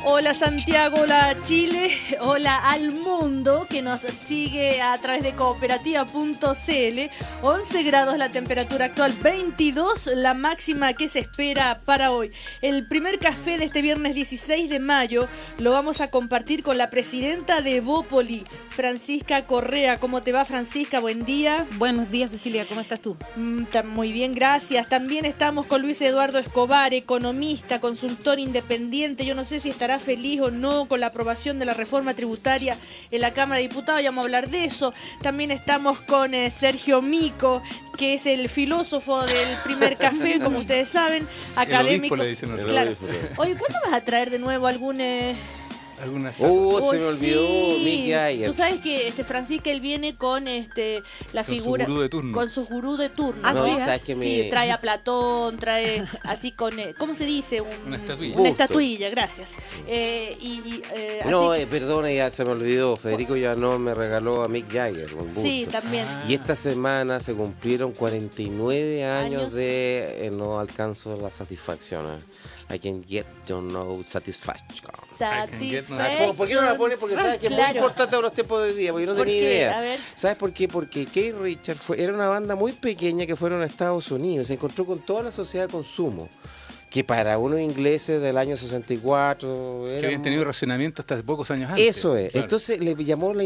Hola Santiago, hola Chile, hola al mundo que nos sigue a través de cooperativa.cl. 11 grados la temperatura actual, 22 la máxima que se espera para hoy. El primer café de este viernes 16 de mayo lo vamos a compartir con la presidenta de Evópoli, Francisca Correa. ¿Cómo te va, Francisca? Buen día. Buenos días, Cecilia, ¿cómo estás tú? Muy bien, gracias. También estamos con Luis Eduardo Escobar, economista, consultor independiente. Yo no sé si estará feliz o no con la aprobación de la reforma tributaria en la Cámara de Diputados, ya vamos a hablar de eso. También estamos con Sergio Mico, que es el filósofo del primer café, como ustedes saben, académico. El obispo, le dicen. Claro. Oye, ¿cuándo vas a traer de nuevo algún... alguna se me olvidó, sí. Mickey Ayer. Tú sabes que Francisca, él viene con la figura, su gurú de turno. con su gurú de turno. Ah, ¿no? sí, ¿sabes qué Sí, trae a Platón, trae así con, ¿cómo se dice? Una estatuilla. Una Busto. estatuilla, gracias. No, así, perdona, ya se me olvidó. Federico Llanón me regaló a Mick Jagger un busto. sí, también. Y esta semana se cumplieron 49 años Años. de no alcanzo la satisfacción. I can get no satisfaction. ¿Por qué no la pones? Porque sabes que es muy Claro. importante a los tiempos de hoy día, porque yo no ¿Por tenía qué? idea. A ver. ¿Sabes por qué? Porque Keith Richards era una banda muy pequeña que fueron a Estados Unidos, se encontró con toda la sociedad de consumo, que para unos ingleses del año 64... Que habían tenido racionamiento hasta pocos años antes. Eso es. Claro. Entonces le llamó la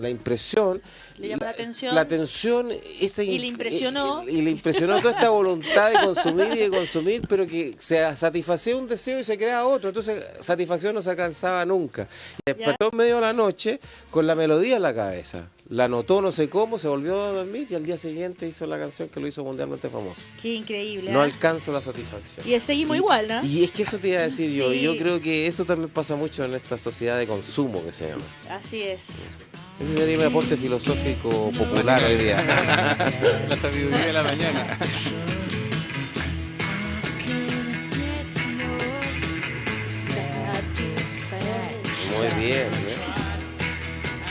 impresión. Le llamó la atención. La atención. Y le impresionó. Y le impresionó toda esta voluntad de consumir y de consumir, pero que se satisfacía un deseo y se crea otro. Entonces, satisfacción no se alcanzaba nunca. Y despertó en medio de la noche con la melodía en la cabeza. La anotó no sé cómo, se volvió a dormir y al día siguiente hizo la canción que lo hizo mundialmente famoso. Qué increíble. No ¿eh? alcanzo la satisfacción. Y seguimos igual, ¿no? Y es que eso te iba a decir yo. Sí. Y yo creo que eso también pasa mucho en esta sociedad de consumo que se llama. Así es. Ese sería mi aporte filosófico popular hoy día. La sabiduría de la mañana. Muy bien.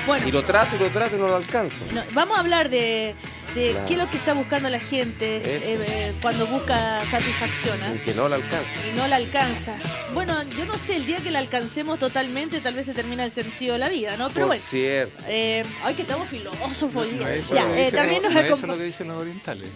Bueno, Y lo trato y no lo alcanzo. no, vamos a hablar de Claro. qué es lo que está buscando la gente Eso. cuando busca satisfacción, ¿eh? Y que no lo alcanzo. Y no la alcanza. Bueno, yo no sé, el día que la alcancemos totalmente, tal vez se termina el sentido de la vida, ¿no? Pero Por bueno, cierto. ay, que estamos filósofos. No es Ya, lo que dicen- también nos no es eso acompa- lo que dicen los orientales.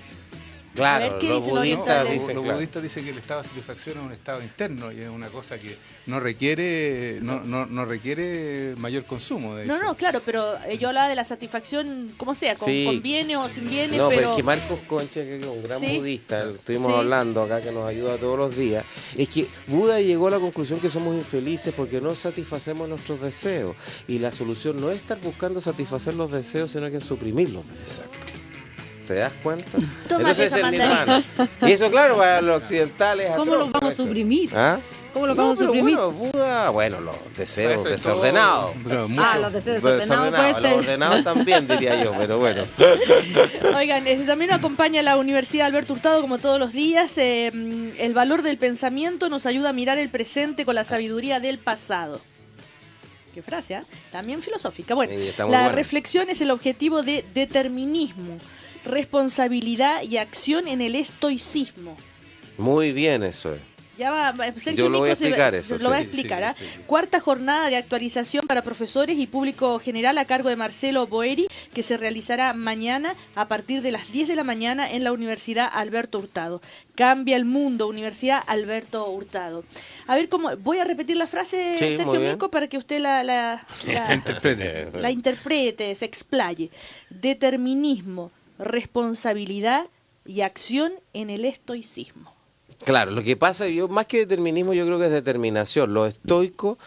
Claro, A ver, ¿qué los dicen los budistas orientales? dicen, Los claro. budistas dicen que el estado de satisfacción es un estado interno y es una cosa que no requiere no requiere mayor consumo, de hecho. No, claro, pero yo hablaba de la satisfacción, como sea, con, Sí. con bienes o sin bienes, No, pero pero... es que Marcos Concha, que es un gran Sí. budista, estuvimos Sí. hablando acá, que nos ayuda todos los días, es que Buda llegó a la conclusión que somos infelices porque no satisfacemos nuestros deseos. Y la solución no es estar buscando satisfacer los deseos, sino que suprimir los deseos. ¿Te das cuenta? Tómate Entonces esa es el mandarina. nirvana. Y eso, claro, para los occidentales... ¿Cómo lo atroz, vamos a eso. suprimir? ¿Ah? ¿Cómo lo No, vamos a pero suprimir? bueno, Buda, bueno, los deseos Eso es todo, desordenados. pero mucho- Los deseos desordenados puede Los ser. ordenados también, diría yo, pero bueno. Oigan, también nos acompaña la Universidad Alberto Hurtado como todos los días. El valor del pensamiento nos ayuda a mirar el presente con la sabiduría del pasado. Qué frase, ¿eh? También filosófica. Bueno, Sí, está muy la buena. reflexión es el objetivo de determinismo, responsabilidad y acción en el estoicismo. Muy bien eso es. Ya va, Sergio Yo lo voy a Mico se explicar eso, lo va a sí, explicar. sí, ¿ah? sí, sí. Cuarta jornada de actualización para profesores y público general a cargo de Marcelo Boeri, que se realizará mañana a partir de las 10 de la mañana en la Universidad Alberto Hurtado. Cambia el mundo, Universidad Alberto Hurtado. A ver, voy a repetir la frase, Sí, Sergio muy bien. Mico, para que usted la interprete, se explaye. Determinismo, responsabilidad y acción en el estoicismo. Claro, lo que pasa, yo más que determinismo, yo creo que es determinación. Los estoicos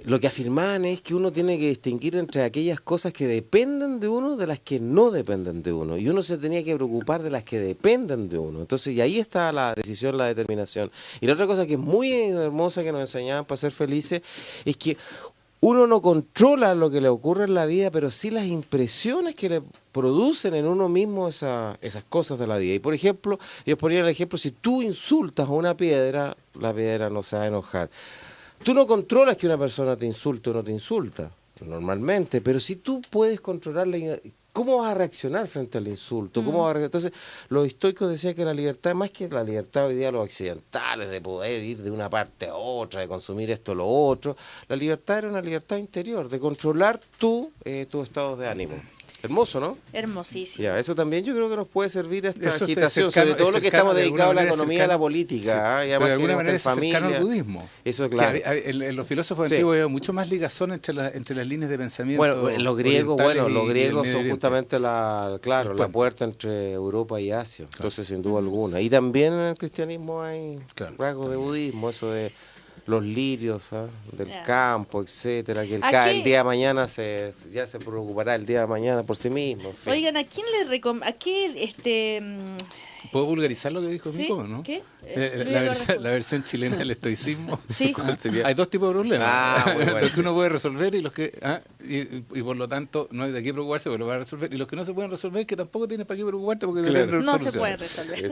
lo que afirmaban es que uno tiene que distinguir entre aquellas cosas que dependen de uno de las que no dependen de uno. Y uno se tenía que preocupar de las que dependen de uno. Entonces, y ahí está la decisión, la determinación. Y la otra cosa que es muy hermosa que nos enseñaban para ser felices es que uno no controla lo que le ocurre en la vida, pero sí las impresiones que le producen en uno mismo esas cosas de la vida. Y por ejemplo, ellos ponían el ejemplo, si tú insultas a una piedra, la piedra no se va a enojar. Tú no controlas que una persona te insulte o no te insulta, normalmente, pero si tú puedes controlar ¿cómo vas a reaccionar frente al insulto? ¿Cómo vas a Entonces, los estoicos decían que la libertad, más que la libertad hoy día de los occidentales, de poder ir de una parte a otra, de consumir esto o lo otro, la libertad era una libertad interior, de controlar tus estados de ánimo. Hermoso, ¿no? Hermosísimo. Ya, eso también yo creo que nos puede servir a esta Eso agitación, cercano, sobre todo lo que estamos dedicados a la economía y a la política. Sí, pero de alguna manera es cercano al budismo. Eso es claro. En los filósofos antiguos había mucho más ligazón entre las líneas de pensamiento. Bueno, los griegos son justamente la puerta entre Europa y Asia, entonces sin duda alguna. Y también en el cristianismo hay rasgos de budismo, eso de los lirios del campo, etcétera, que el día de mañana ya se preocupará el día de mañana por sí mismo. En fin. Oigan, ¿a quién le recomienda? ¿Puedo vulgarizar lo que dijo ¿Sí? Mico, no? ¿Qué? La versión chilena del estoicismo. Sí. Hay dos tipos de problemas. Muy bueno. Los que uno puede resolver y los que y por lo tanto no hay de qué preocuparse porque lo va a resolver. Y los que no se pueden resolver que tampoco tienes para qué preocuparte porque no se pueden resolver.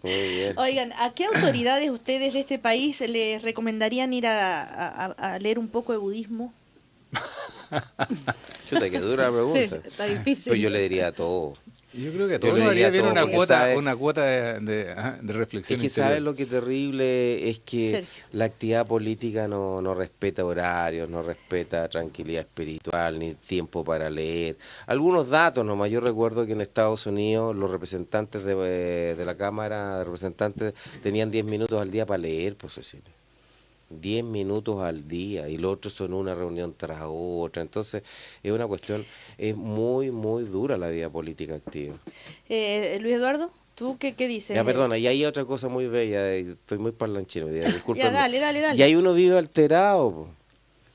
Muy bien. Oigan, ¿a qué autoridades ustedes de este país les recomendarían ir a leer un poco de budismo? Chuta, que dura la pregunta. Sí, está difícil. Pues yo le diría a todos. Yo creo que a todos nos haría bien una cuota de reflexión. Es que sabes lo que terrible es que Sergio. la actividad política no respeta horarios, no respeta tranquilidad espiritual, ni tiempo para leer. Algunos datos nomás, yo recuerdo que en Estados Unidos los representantes de la Cámara de Representantes tenían 10 minutos al día para leer, pues Cecilia. 10 minutos al día y los otros son una reunión tras otra. Entonces es una cuestión, es muy, muy dura la vida política activa. Luis Eduardo, ¿tú qué dices? Ya, perdona, y hay otra cosa muy bella, estoy muy parlanchino, disculpa. Ya, dale. Y ahí uno vive alterado,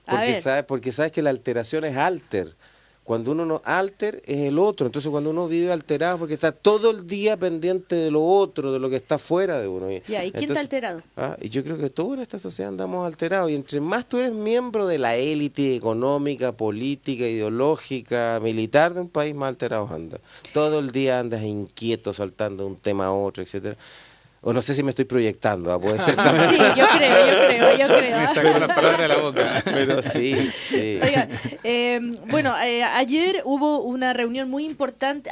A ver. porque sabes que la alteración es alter. Cuando uno no alter es el otro, entonces cuando uno vive alterado porque está todo el día pendiente de lo otro, de lo que está fuera de uno. Ya, ¿y quién está alterado? Y yo creo que todos en esta sociedad andamos alterados, y entre más tú eres miembro de la élite económica, política, ideológica, militar de un país, más alterados andas. Todo el día andas inquieto, saltando de un tema a otro, etcétera. O no sé si me estoy proyectando, puede ser también. Sí, yo creo. Me sacó las palabras de la boca. Pero sí. Oiga, ayer hubo una reunión muy importante.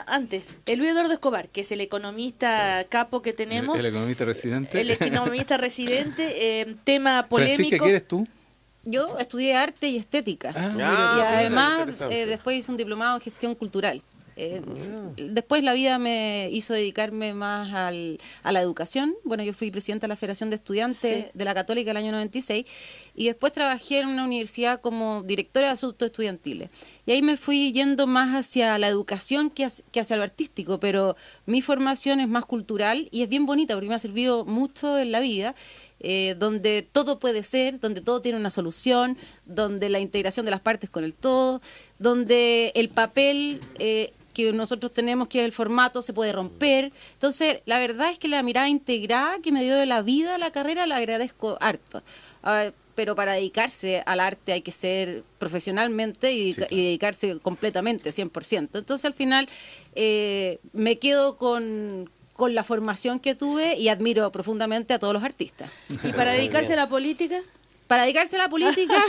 Antes, Luis Eduardo Escobar, que es el economista capo que tenemos. El economista residente. El economista residente, tema polémico. Francisca, ¿qué eres tú? Yo estudié arte y estética. Y además después hice un diplomado en gestión cultural. Después la vida me hizo dedicarme más a la educación. Bueno, yo fui presidenta de la Federación de Estudiantes de la Católica el año 96 y después trabajé en una universidad como directora de asuntos estudiantiles. Y ahí me fui yendo más hacia la educación que hacia lo artístico, pero mi formación es más cultural y es bien bonita porque me ha servido mucho en la vida. Donde todo puede ser, donde todo tiene una solución, donde la integración de las partes con el todo, donde el papel que nosotros tenemos, que es el formato, se puede romper. Entonces, la verdad es que la mirada integrada que me dio de la vida a la carrera la agradezco harto. Pero para dedicarse al arte hay que ser profesionalmente y dedicarse completamente, 100%. Entonces, al final, me quedo con la formación que tuve y admiro profundamente a todos los artistas. ¿Y para dedicarse a la política? Para dedicarse a la política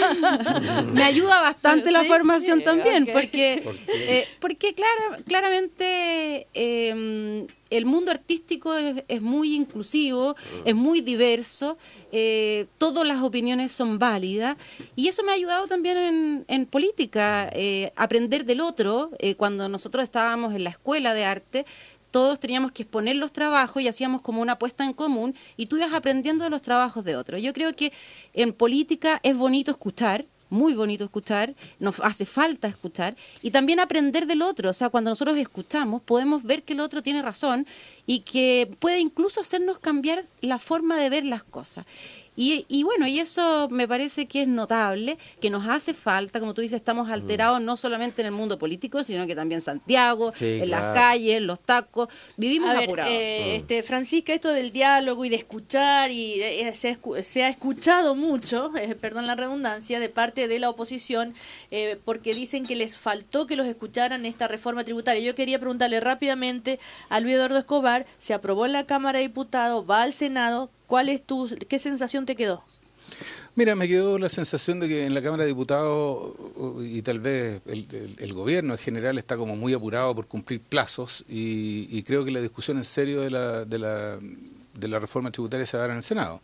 me ayuda bastante la formación también, porque claramente el mundo artístico es muy inclusivo, es muy diverso, todas las opiniones son válidas y eso me ha ayudado también en política, aprender del otro. Cuando nosotros estábamos en la escuela de arte, todos teníamos que exponer los trabajos y hacíamos como una apuesta en común y tú ibas aprendiendo de los trabajos de otros. Yo creo que en política es bonito escuchar, muy bonito escuchar, nos hace falta escuchar y también aprender del otro. O sea, cuando nosotros escuchamos podemos ver que el otro tiene razón y que puede incluso hacernos cambiar la forma de ver las cosas. Y bueno, y eso me parece que es notable, que nos hace falta, como tú dices, estamos alterados no solamente en el mundo político, sino que también en Santiago, en las calles, en los tacos, vivimos apurados. Francisca, esto del diálogo y de escuchar, y se ha escuchado mucho, perdón la redundancia, de parte de la oposición, porque dicen que les faltó que los escucharan esta reforma tributaria. Yo quería preguntarle rápidamente a Luis Eduardo Escobar, se aprobó en la Cámara de Diputados, va al Senado, ¿qué sensación te quedó? Mira, me quedó la sensación de que en la Cámara de Diputados y tal vez el gobierno en general está como muy apurado por cumplir plazos y creo que la discusión en serio de la reforma tributaria se va a dar en el Senado.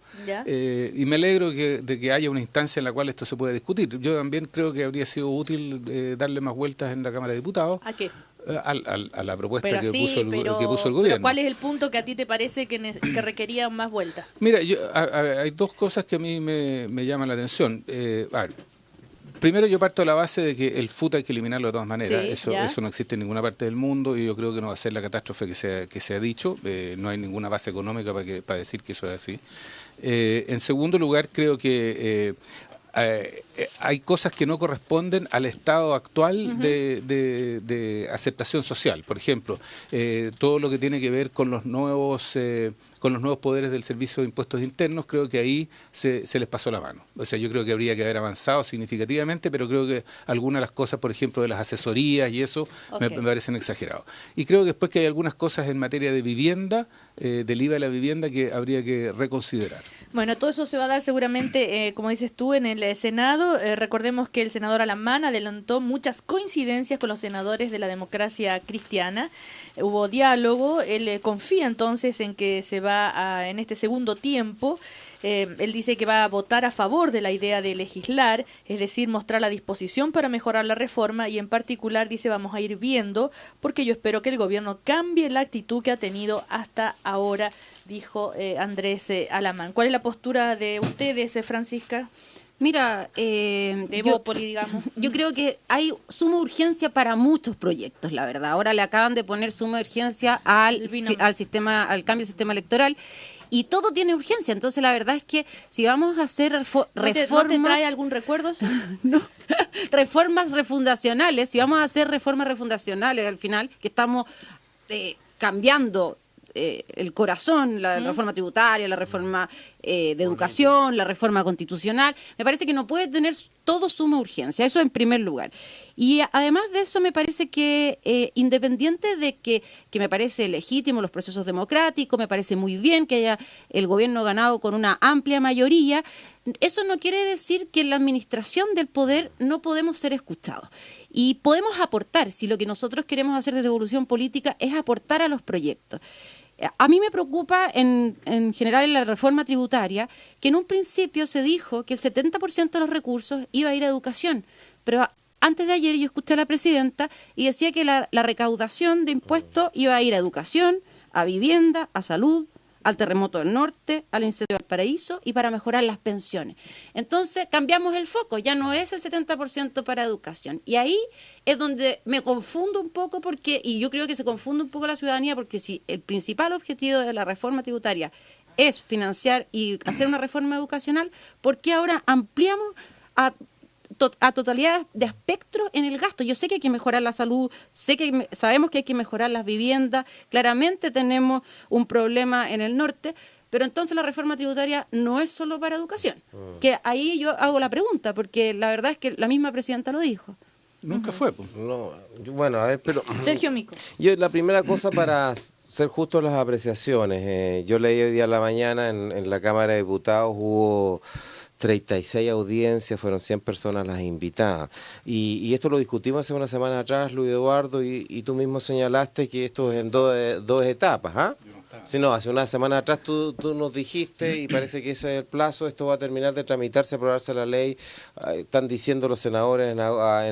Y me alegro de que haya una instancia en la cual esto se pueda discutir. Yo también creo que habría sido útil darle más vueltas en la Cámara de Diputados. ¿A qué? A la propuesta que puso el gobierno. Pero ¿cuál es el punto que a ti te parece que requería más vueltas? Mira, hay dos cosas que a mí me llaman la atención. A ver, primero yo parto de la base de que el FUT hay que eliminarlo de todas maneras. Sí, eso no existe en ninguna parte del mundo y yo creo que no va a ser la catástrofe que se ha dicho. No hay ninguna base económica para decir que eso es así. En segundo lugar, creo que hay cosas que no corresponden al estado actual de aceptación social. Por ejemplo, todo lo que tiene que ver con los nuevos poderes del Servicio de Impuestos Internos, creo que ahí se les pasó la mano. O sea, yo creo que habría que haber avanzado significativamente, pero creo que algunas de las cosas, por ejemplo, de las asesorías y eso, me parecen exagerados. Y creo que después que hay algunas cosas en materia de vivienda, del IVA de la vivienda, que habría que reconsiderar. Bueno, todo eso se va a dar seguramente, como dices tú, en el Senado. Recordemos que el senador Alamán adelantó muchas coincidencias con los senadores de la democracia cristiana. Hubo diálogo, él confía entonces en que se va en este segundo tiempo. Él dice que va a votar a favor de la idea de legislar, es decir, mostrar la disposición para mejorar la reforma y en particular dice vamos a ir viendo porque yo espero que el gobierno cambie la actitud que ha tenido hasta ahora, dijo Andrés Alamán. ¿Cuál es la postura de ustedes, Francisca? Mira, yo creo que hay suma urgencia para muchos proyectos, la verdad. Ahora le acaban de poner suma urgencia al cambio del sistema electoral y todo tiene urgencia. Entonces, la verdad es que si vamos a hacer reformas... ¿No te trae algún recuerdo? No. Reformas refundacionales, si vamos a hacer reformas refundacionales al final, que estamos cambiando el corazón, la reforma tributaria, la reforma de educación, la reforma constitucional, me parece que no puede tener todo suma urgencia, eso en primer lugar. Y además de eso me parece que independiente de que me parece legítimo los procesos democráticos, me parece muy bien que haya el gobierno ganado con una amplia mayoría, eso no quiere decir que en la administración del poder no podemos ser escuchados. Y podemos aportar, si lo que nosotros queremos hacer desde Evolución Política es aportar a los proyectos. A mí me preocupa en general en la reforma tributaria que en un principio se dijo que el 70% de los recursos iba a ir a educación, pero antes de ayer yo escuché a la presidenta y decía que la recaudación de impuestos iba a ir a educación, a vivienda, a salud, al terremoto del norte, al incendio del Paraíso y para mejorar las pensiones. Entonces cambiamos el foco, ya no es el 70% para educación. Y ahí es donde me confundo un poco y yo creo que se confunde un poco la ciudadanía porque si el principal objetivo de la reforma tributaria es financiar y hacer una reforma educacional, ¿por qué ahora ampliamos a totalidad de espectro en el gasto? Yo sé que hay que mejorar la salud, sabemos que hay que mejorar las viviendas, claramente tenemos un problema en el norte, pero entonces la reforma tributaria no es solo para educación. Que ahí yo hago la pregunta, porque la verdad es que la misma presidenta lo dijo. Nunca fue. No, bueno, a ver, pero... Sergio Mico. La primera cosa para ser justos las apreciaciones, yo leí hoy día a la mañana en la Cámara de Diputados hubo 36 audiencias, fueron 100 personas las invitadas. Y esto lo discutimos hace una semana atrás, Luis Eduardo, y tú mismo señalaste que esto es en dos etapas, ¿ah? Sí, no, hace una semana atrás tú nos dijiste, y parece que ese es el plazo, esto va a terminar de tramitarse, aprobarse la ley, están diciendo los senadores en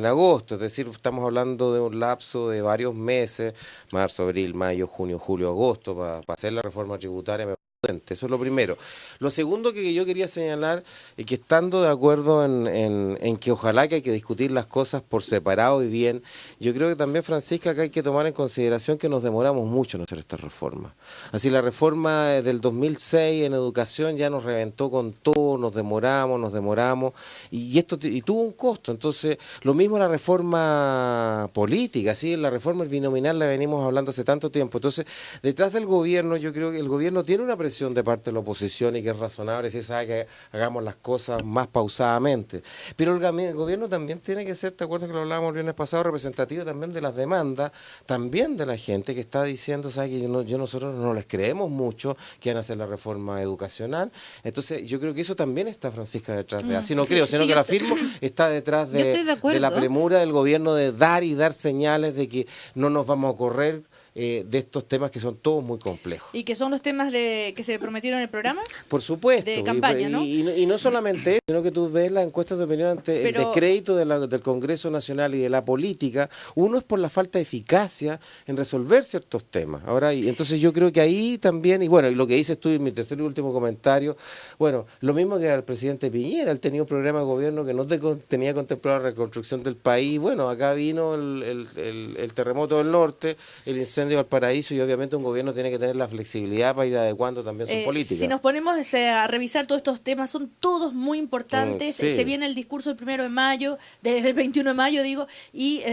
agosto, es decir, estamos hablando de un lapso de varios meses, marzo, abril, mayo, junio, julio, agosto, para hacer la reforma tributaria. Eso es lo primero. Lo segundo que yo quería señalar es que estando de acuerdo en que ojalá que hay que discutir las cosas por separado y bien, yo creo que también, Francisca, que hay que tomar en consideración que nos demoramos mucho en hacer esta reforma. Así la reforma del 2006 en educación ya nos reventó con todo, nos demoramos y esto tuvo un costo. Entonces, lo mismo la reforma política, ¿sí? La reforma binominal la venimos hablando hace tanto tiempo. Entonces, detrás del gobierno, yo creo que el gobierno tiene una presión presión de parte de la oposición y que es razonable si sabe que hagamos las cosas más pausadamente. Pero el gobierno también tiene que ser, ¿te acuerdas que lo hablábamos el viernes pasado, representativo también de las demandas, también de la gente que está diciendo, ¿sabes? Que nosotros no les creemos mucho que van a hacer la reforma educacional. Entonces, yo creo que eso también está, Francisca, detrás de... Así no creo, sino que la firmo está detrás de la premura del gobierno de dar señales de que no nos vamos a correr de estos temas que son todos muy complejos. ¿Y que son los temas que se prometieron en el programa? Por supuesto. De campaña, ¿no? Y no solamente eso, sino que tú ves las encuestas de opinión ante el descrédito del Congreso Nacional y de la política. Uno es por la falta de eficacia en resolver ciertos temas. Ahora, y entonces yo creo que ahí también, y bueno, y lo que dices tú en mi tercer y último comentario, bueno, lo mismo que al presidente Piñera, él tenía un programa de gobierno que no tenía contemplado la reconstrucción del país. Bueno, acá vino el terremoto del norte, el incendio de Valparaíso, y obviamente un gobierno tiene que tener la flexibilidad para ir adecuando también su política. Si nos ponemos a revisar todos estos temas, son todos muy importantes. Sí. Se viene el discurso el 1 de mayo, desde el 21 de mayo digo, y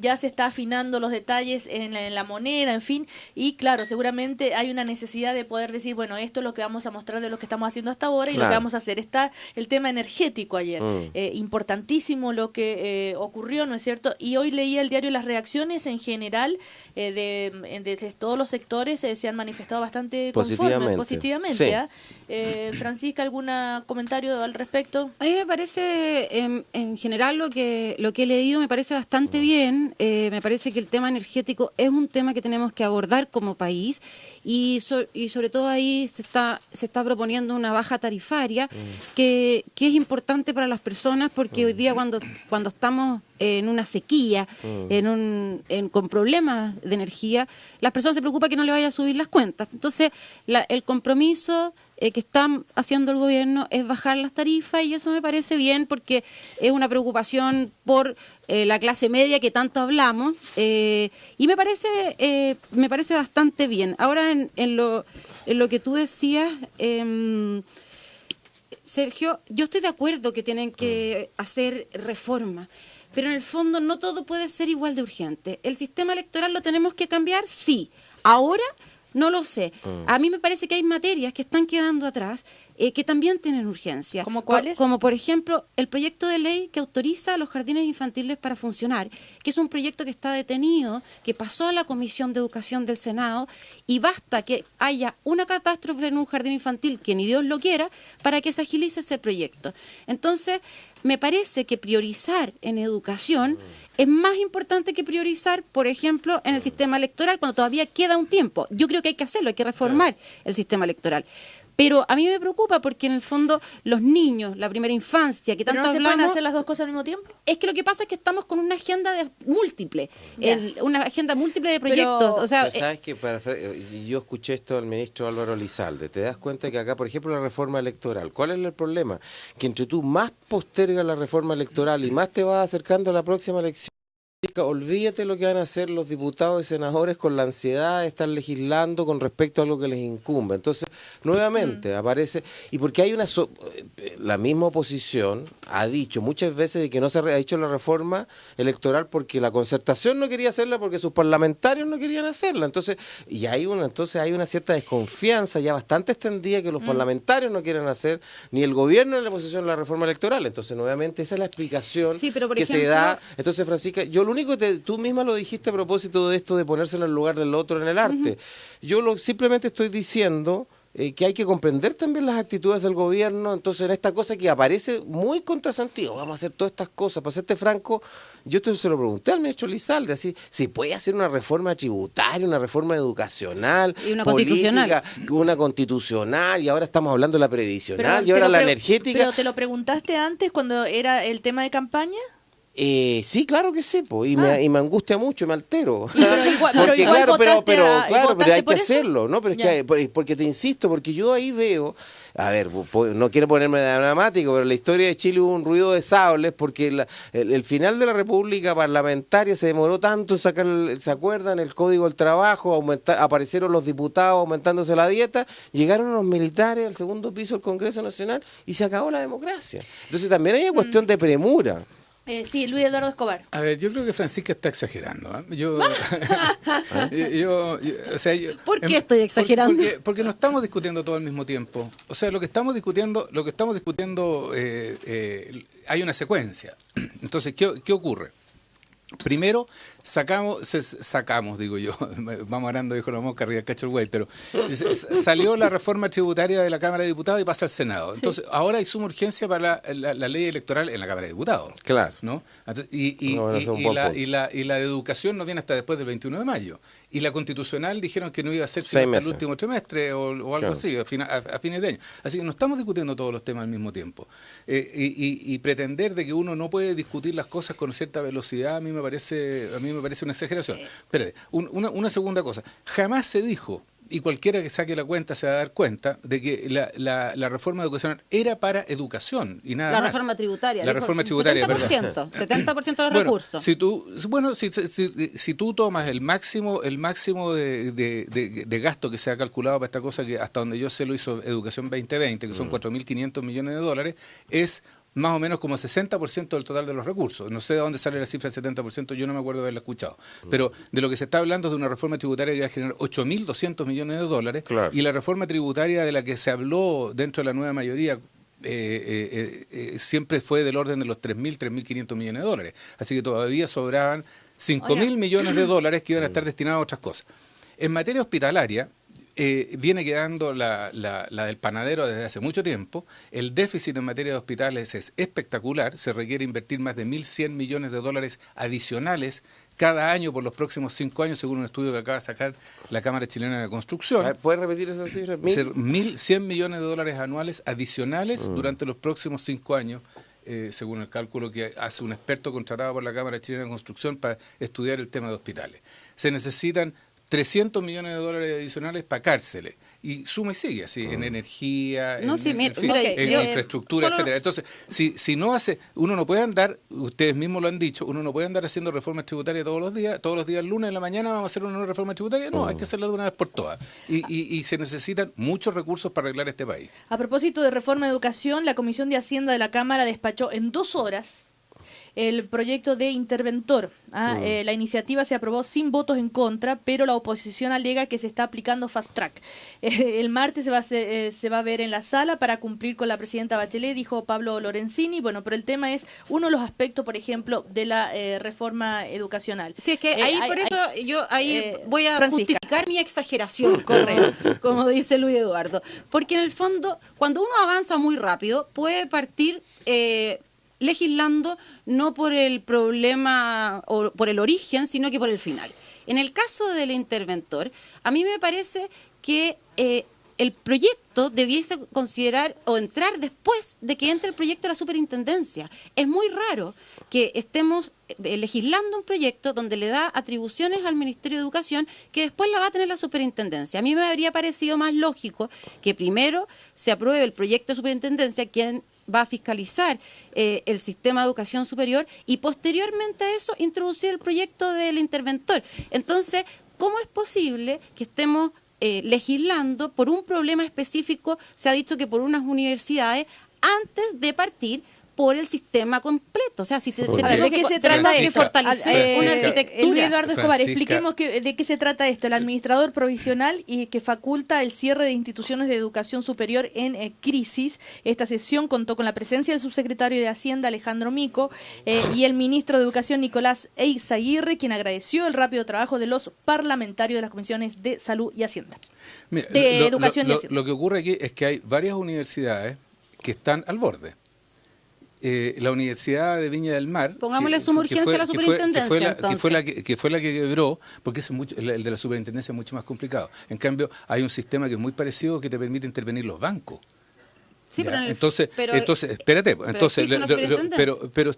ya se está afinando los detalles en la moneda, en fin, y claro, seguramente hay una necesidad de poder decir, bueno, esto es lo que vamos a mostrar de lo que estamos haciendo hasta ahora y lo que vamos a hacer. Está el tema energético ayer, importantísimo lo que ocurrió, ¿no es cierto? Y hoy leía el diario Las Reacciones en general desde todos los sectores se han manifestado bastante positivamente. Sí. Francisca, ¿algún comentario al respecto? A mí me parece, en general, lo que he leído me parece bastante bien. Me parece que el tema energético es un tema que tenemos que abordar como país y sobre todo ahí se está proponiendo una baja tarifaria que es importante para las personas porque hoy día cuando estamos en una sequía, con problemas de energía, las personas se preocupan que no le vaya a subir las cuentas. Entonces, el compromiso que está haciendo el gobierno es bajar las tarifas y eso me parece bien porque es una preocupación por la clase media que tanto hablamos y me parece bastante bien. Ahora, en lo que tú decías, Sergio, yo estoy de acuerdo que tienen que hacer reformas. Pero en el fondo no todo puede ser igual de urgente. ¿El sistema electoral lo tenemos que cambiar? Sí. Ahora no lo sé. A mí me parece que hay materias que están quedando atrás que también tienen urgencia. ¿Cómo cuáles? Como por ejemplo el proyecto de ley que autoriza a los jardines infantiles para funcionar, que es un proyecto que está detenido, que pasó a la Comisión de Educación del Senado y basta que haya una catástrofe en un jardín infantil, que ni Dios lo quiera, para que se agilice ese proyecto. Entonces, me parece que priorizar en educación es más importante que priorizar, por ejemplo, en el sistema electoral, cuando todavía queda un tiempo. Yo creo que hay que hacerlo, hay que reformar el sistema electoral. Pero a mí me preocupa porque en el fondo los niños, la primera infancia, que tanto hablamos... ¿Pero no se pueden hacer las dos cosas al mismo tiempo? Es que lo que pasa es que estamos con una agenda múltiple, una agenda múltiple de proyectos. Pero, ¿sabes qué? Yo escuché esto del ministro Álvaro Elizalde. Te das cuenta que acá, por ejemplo, la reforma electoral, ¿cuál es el problema? Que entre tú más postergas la reforma electoral y más te vas acercando a la próxima elección, olvídate lo que van a hacer los diputados y senadores con la ansiedad de estar legislando con respecto a algo que les incumbe. Entonces, nuevamente aparece, y porque hay la misma oposición ha dicho muchas veces de que no se ha hecho la reforma electoral porque la concertación no quería hacerla, porque sus parlamentarios no querían hacerla. Entonces hay una cierta desconfianza ya bastante extendida que los parlamentarios no quieren hacer, ni el gobierno ni la oposición, la reforma electoral. Entonces, nuevamente, esa es la explicación se da. Entonces, Francisca, yo lo único que tú misma lo dijiste a propósito de esto de ponerse en el lugar del otro en el arte. Yo simplemente estoy diciendo que hay que comprender también las actitudes del gobierno. Entonces, en esta cosa que aparece muy contrasentido, vamos a hacer todas estas cosas. Para serte franco, yo se lo pregunté al ministro Elizalde, así, si puede hacer una reforma tributaria, una reforma educacional, y una política, una constitucional, y ahora estamos hablando de la previsional, y ahora la energética. ¿Pero te lo preguntaste antes cuando era el tema de campaña? Sí, claro que sí, y me angustia mucho, me altero. Pero hay que hacerlo, ¿no? Pero es que porque te insisto, porque yo ahí veo, a ver, no quiero ponerme dramático, pero en la historia de Chile hubo un ruido de sables porque el final de la República Parlamentaria se demoró tanto en sacar, ¿se acuerdan? El Código del Trabajo, aparecieron los diputados aumentándose la dieta, llegaron los militares al segundo piso del Congreso Nacional y se acabó la democracia. Entonces también hay una cuestión de premura. Sí, Luis Eduardo Escobar. A ver, yo creo que Francisca está exagerando. ¿Por qué estoy exagerando? Porque no estamos discutiendo todo al mismo tiempo. O sea, lo que estamos discutiendo, hay una secuencia. Entonces, ¿qué ocurre? Primero, sacamos, digo yo, vamos hablando, dijo la mosca, arriba del cacho el güey, pero salió la reforma tributaria de la Cámara de Diputados y pasa al Senado. Entonces, ahora hay suma urgencia para la ley electoral en la Cámara de Diputados. Claro. ¿No? Y la de educación no viene hasta después del 21 de mayo. Y la constitucional dijeron que no iba a ser sino hasta el último trimestre o algo así, a fines de año. Así que no estamos discutiendo todos los temas al mismo tiempo. Y pretender de que uno no puede discutir las cosas con cierta velocidad a mí me parece una exageración. Espérate, una segunda cosa. Jamás se dijo, y cualquiera que saque la cuenta se va a dar cuenta, de que la reforma educacional era para educación y nada más. La reforma tributaria. La reforma tributaria, 70% de los recursos. Si tú tomas el máximo de gasto que se ha calculado para esta cosa, que hasta donde yo sé lo hizo Educación 2020, que son 4.500 millones de dólares, es más o menos como 60% del total de los recursos. No sé de dónde sale la cifra del 70%, yo no me acuerdo de haberla escuchado. Pero de lo que se está hablando es de una reforma tributaria que va a generar 8.200 millones de dólares, claro. Y la reforma tributaria de la que se habló dentro de la nueva mayoría siempre fue del orden de los 3.500 millones de dólares. Así que todavía sobraban 5.000 millones de dólares que iban a estar destinados a otras cosas. En materia hospitalaria, viene quedando la del panadero desde hace mucho tiempo. El déficit en materia de hospitales es espectacular. Se requiere invertir más de 1.100 millones de dólares adicionales cada año por los próximos 5 años, según un estudio que acaba de sacar la Cámara Chilena de Construcción. ¿Puedes repetir esa cifra? 1.100 millones de dólares anuales adicionales durante los próximos 5 años, según el cálculo que hace un experto contratado por la Cámara Chilena de Construcción para estudiar el tema de hospitales. Se necesitan 300 millones de dólares adicionales para cárceles. Y suma y sigue así, en energía, en infraestructura, etcétera. Entonces, si no hace, uno no puede andar, ustedes mismos lo han dicho, uno no puede andar haciendo reformas tributarias todos los días lunes en la mañana vamos a hacer una nueva reforma tributaria, no, hay que hacerla de una vez por todas. Y se necesitan muchos recursos para arreglar este país. A propósito de reforma de educación, la Comisión de Hacienda de la Cámara despachó en 2 horas el proyecto de interventor. La iniciativa se aprobó sin votos en contra, pero la oposición alega que se está aplicando fast track. El martes se va a ver en la sala para cumplir con la presidenta Bachelet, dijo Pablo Lorenzini. Bueno, pero el tema es uno de los aspectos, por ejemplo, de la reforma educacional. Sí, es que voy a justificar mi exageración, correcto, como dice Luis Eduardo. Porque en el fondo, cuando uno avanza muy rápido, puede partir legislando no por el problema o por el origen, sino que por el final. En el caso del interventor, a mí me parece que el proyecto debiese considerar o entrar después de que entre el proyecto de la superintendencia. Es muy raro que estemos legislando un proyecto donde le da atribuciones al Ministerio de Educación que después la va a tener la superintendencia. A mí me habría parecido más lógico que primero se apruebe el proyecto de superintendencia, quien va a fiscalizar el sistema de educación superior, y posteriormente a eso introducir el proyecto del interventor. Entonces, ¿cómo es posible que estemos legislando por un problema específico? Se ha dicho que por unas universidades, antes de partir por el sistema completo. O sea, si se ¿de qué se trata de fortalecer una arquitectura? Eduardo Escobar, expliquemos de qué se trata esto. El administrador provisional y que faculta el cierre de instituciones de educación superior en crisis. Esta sesión contó con la presencia del subsecretario de Hacienda, Alejandro Mico, y el ministro de Educación, Nicolás Eizaguirre, quien agradeció el rápido trabajo de los parlamentarios de las comisiones de Salud y Hacienda. Mira, Educación y Hacienda. Lo que ocurre aquí es que hay varias universidades que están al borde. La Universidad de Viña del Mar, pongámosle suma urgencia a la superintendencia, que fue la que quebró, porque el de la superintendencia es mucho más complicado. En cambio, hay un sistema que es muy parecido que te permite intervenir los bancos. Sí, pero espérate, pero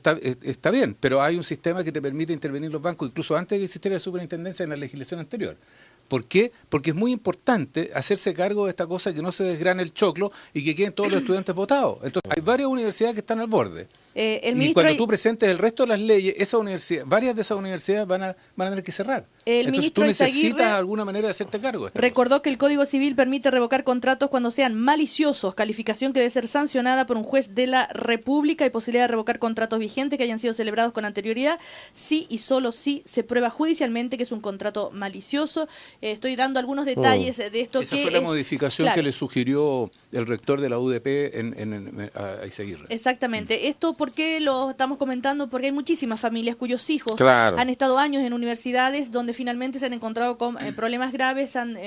está bien, pero hay un sistema que te permite intervenir los bancos incluso antes de que existiera la superintendencia en la legislación anterior. ¿Por qué? Porque es muy importante hacerse cargo de esta cosa, que no se desgrane el choclo y que queden todos los estudiantes votados. Entonces, hay varias universidades que están al borde. Y cuando tú presentes el resto de las leyes, varias de esas universidades van a tener que cerrar. Entonces tú necesitas alguna manera de hacerte cargo. Recordó que el Código Civil permite revocar contratos cuando sean maliciosos, calificación que debe ser sancionada por un juez de la República, y posibilidad de revocar contratos vigentes que hayan sido celebrados con anterioridad, sí y solo si se prueba judicialmente que es un contrato malicioso. Estoy dando algunos detalles de esto. Esa fue la modificación que le sugirió el rector de la UDP a Izaguirre. Exactamente. Esto, ¿por qué lo estamos comentando? Porque hay muchísimas familias cuyos hijos han estado años en universidades donde finalmente se han encontrado con problemas graves, han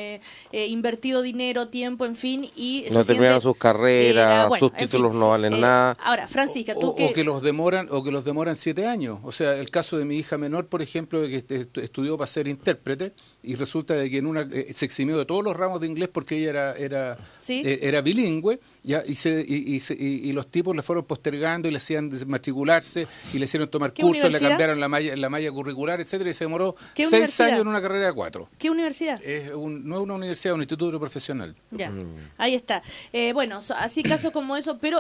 invertido dinero, tiempo, en fin, y no terminaron sus carreras, sus títulos no valen nada. Ahora, Francisca, o que los demoran 7 años. O sea, el caso de mi hija menor, por ejemplo, que estudió para ser intérprete, y resulta de que se eximió de todos los ramos de inglés porque ella era bilingüe, ya, y los tipos le fueron postergando y le hacían matricularse y le hicieron tomar cursos, le cambiaron la malla curricular, etcétera, y se demoró 6 años en una carrera de 4. ¿Qué universidad? No es una universidad, es un instituto profesional. Ya, ahí está. Bueno, así casos como eso, pero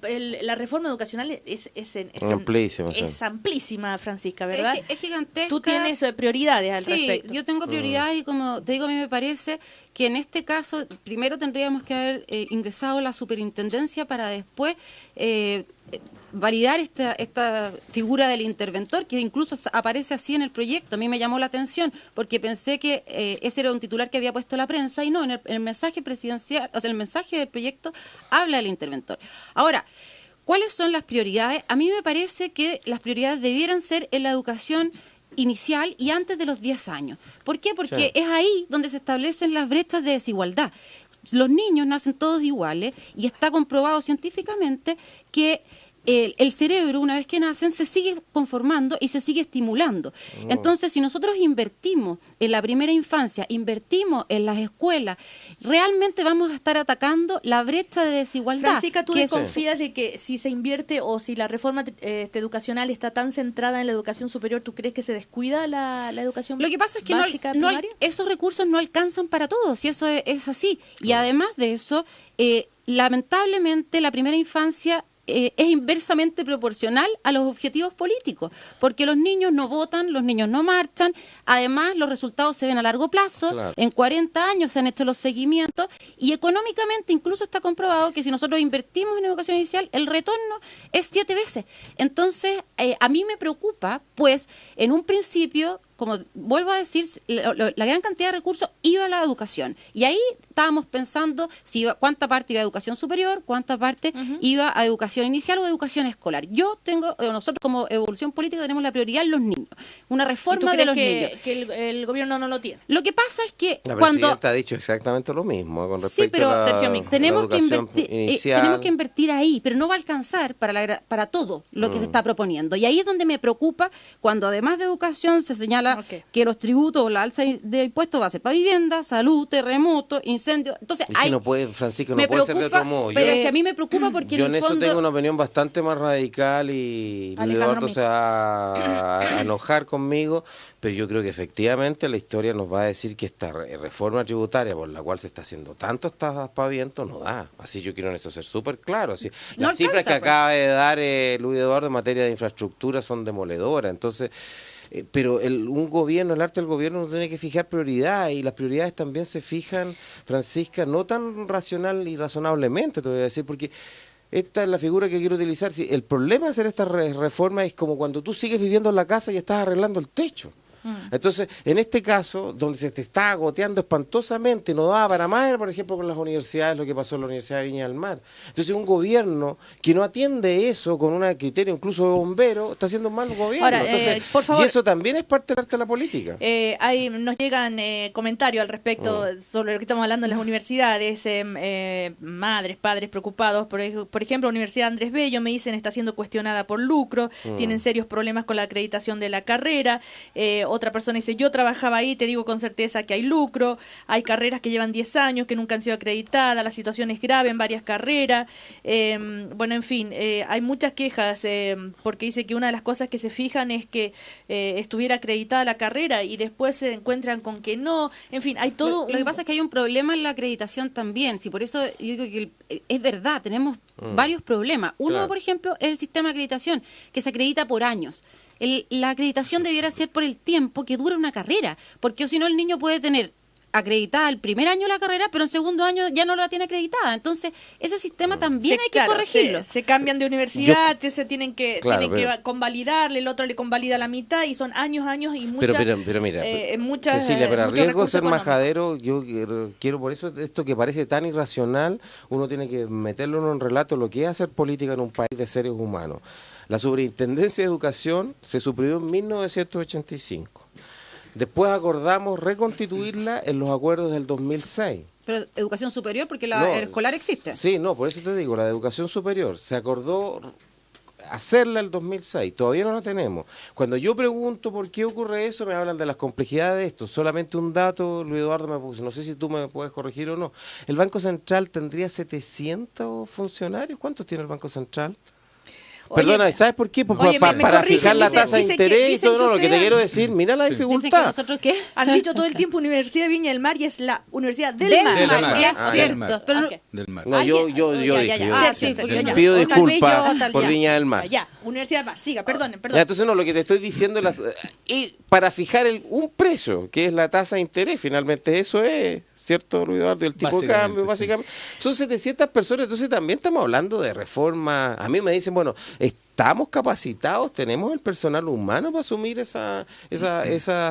la reforma educacional es amplísima, es amplísima, Francisca, ¿verdad? Es gigantesca. Tú tienes prioridades al respecto. Sí, yo tengo prioridades y como te digo, a mí me parece que en este caso primero tendríamos que haber ingresado la superintendencia para después validar esta figura del interventor, que incluso aparece así en el proyecto. A mí me llamó la atención porque pensé que ese era un titular que había puesto la prensa, y no, en el mensaje presidencial, o sea, el mensaje del proyecto habla del interventor. Ahora, ¿cuáles son las prioridades? A mí me parece que las prioridades debieran ser en la educación inicial y antes de los 10 años. ¿Por qué? Porque es ahí donde se establecen las brechas de desigualdad. Los niños nacen todos iguales y está comprobado científicamente que el cerebro, una vez que nacen, se sigue conformando y se sigue estimulando. Entonces, si nosotros invertimos en la primera infancia, invertimos en las escuelas, realmente vamos a estar atacando la brecha de desigualdad. Francisca, ¿tú desconfías de que si se invierte o si la reforma educacional está tan centrada en la educación superior, tú crees que se descuida la educación básica? Lo que pasa es que esos recursos no alcanzan para todos, y eso es así. Y además de eso, lamentablemente la primera infancia es inversamente proporcional a los objetivos políticos, porque los niños no votan, los niños no marchan, además los resultados se ven a largo plazo, en 40 años se han hecho los seguimientos, y económicamente incluso está comprobado que si nosotros invertimos en educación inicial, el retorno es 7 veces. Entonces, a mí me preocupa, pues, en un principio, como vuelvo a decir, la gran cantidad de recursos iba a la educación. Y ahí estábamos pensando cuánta parte iba a educación superior, cuánta parte iba a educación inicial o educación escolar. Nosotros como Evolución Política tenemos la prioridad en los niños. Una reforma de los niños. Que el gobierno no lo tiene. Lo que pasa es que la presidenta ha dicho exactamente lo mismo con respecto a Sergio, tenemos que invertir ahí, pero no va a alcanzar para todo lo que se está proponiendo. Y ahí es donde me preocupa cuando además de educación se señala que los tributos o la alza de impuestos va a ser para vivienda, salud, terremoto, incendio. Entonces, que no puede, Francisco, no puede ser de otro modo. Pero es que a mí me preocupa porque yo en eso tengo una opinión bastante más radical, y Eduardo se va a enojar conmigo, pero yo creo que efectivamente la historia nos va a decir que esta reforma tributaria por la cual se está haciendo tanto aspaviento no da. Así yo quiero en eso ser súper claro. Así, las cifras que acaba de dar Luis Eduardo en materia de infraestructura son demoledoras. Entonces, pero un gobierno, el arte del gobierno no tiene que fijar prioridades, y las prioridades también se fijan, Francisca, no tan racional y razonablemente, te voy a decir, porque esta es la figura que quiero utilizar. Si el problema de hacer esta reforma es como cuando tú sigues viviendo en la casa y estás arreglando el techo. Entonces, en este caso, donde se te está agoteando espantosamente, no daba para más, por ejemplo, con las universidades, lo que pasó en la Universidad de Viña del Mar. Entonces, un gobierno que no atiende eso con un criterio incluso de bombero, está haciendo un mal gobierno. Ahora, entonces, por favor, y eso también es parte del arte de la política. Nos llegan comentarios al respecto sobre lo que estamos hablando en las universidades. Madres, padres preocupados. Por ejemplo, la Universidad Andrés Bello, me dicen, está siendo cuestionada por lucro, tienen serios problemas con la acreditación de la carrera. otra persona dice, yo trabajaba ahí, te digo con certeza que hay lucro, hay carreras que llevan 10 años, que nunca han sido acreditadas, la situación es grave en varias carreras, bueno, en fin, hay muchas quejas, porque dice que una de las cosas que se fijan es que estuviera acreditada la carrera y después se encuentran con que no, en fin, hay todo... Lo que pasa es que hay un problema en la acreditación también, si por eso yo digo que es verdad, tenemos varios problemas. Uno, Claro. por ejemplo, es el sistema de acreditación, que se acredita por años. La acreditación debiera ser por el tiempo que dura una carrera, porque si no el niño puede tener acreditada el primer año la carrera, pero en segundo año ya no la tiene acreditada. Entonces, ese sistema también hay que corregirlo. Se cambian de universidad, se tienen que Claro, que convalidarle, el otro le convalida la mitad y son años y muchas... Pero mira, muchas, Cecilia, pero a muchos riesgo de recursos ser económicos. majadero, yo quiero por eso esto que parece tan irracional, uno tiene que meterlo en un relato lo que es hacer política en un país de seres humanos. La Superintendencia de Educación se suprimió en 1985. Después acordamos reconstituirla en los acuerdos del 2006. Pero educación superior, porque No, el escolar existe. Sí, no, por eso te digo, la de educación superior se acordó hacerla el 2006, todavía no la tenemos. Cuando yo pregunto por qué ocurre eso, me hablan de las complejidades de esto. Solamente un dato, Luis Eduardo me puso, no sé si tú me puedes corregir o no. ¿El Banco Central tendría 700 funcionarios? ¿Cuántos tiene el Banco Central? Oye, Perdona, ¿sabes por qué? Pues oye, me para corrigen, fijar la dicen- tasa de dicen que- interés y dicen todo, que no, lo que te ustedes quiero decir, mira la Dicen que dificultad. nosotros qué. Han dicho todo el tiempo Universidad de Viña del Mar y es la Universidad del Del Mar. Del mar, mar. es Ah, del cierto. mar. Pero Ok. Del mar. No, yo Ya, dije, ya. yo Ah, dije. sí, porque yo- Pido tal vez disculpas yo, tal- por ya. Viña del Mar. Ya, Universidad del Mar, siga, perdón. Ya, entonces no, lo que te estoy diciendo y para fijar un precio, que es la tasa de interés, finalmente eso es, ¿cierto, Luis Eduardo? El tipo de Básicamente, cambio, básicamente. Son 700 personas, entonces también estamos hablando de reforma. A mí me dicen, bueno, ¿estamos capacitados? ¿Tenemos el personal humano para asumir esa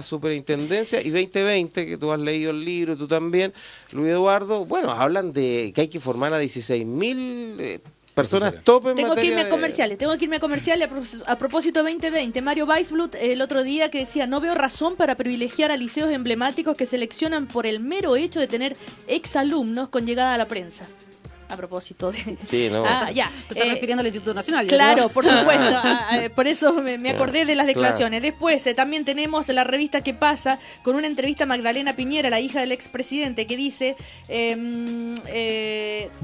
superintendencia? Y 2020, que tú has leído el libro, tú también, Luis Eduardo, bueno, hablan de que hay que formar a 16.000 personas top en Tengo que materia irme a de- comerciales. A propósito 2020, Mario Weisblut el otro día que decía, no veo razón para privilegiar a liceos emblemáticos que seleccionan por el mero hecho de tener exalumnos con llegada a la prensa. A propósito de... Sí, no. Ah, ya. Te estás refiriendo al Instituto Nacional. yo Claro, creo. por supuesto. Por eso me acordé de las declaraciones. Después también tenemos la revista Que Pasa con una entrevista a Magdalena Piñera, la hija del expresidente, que dice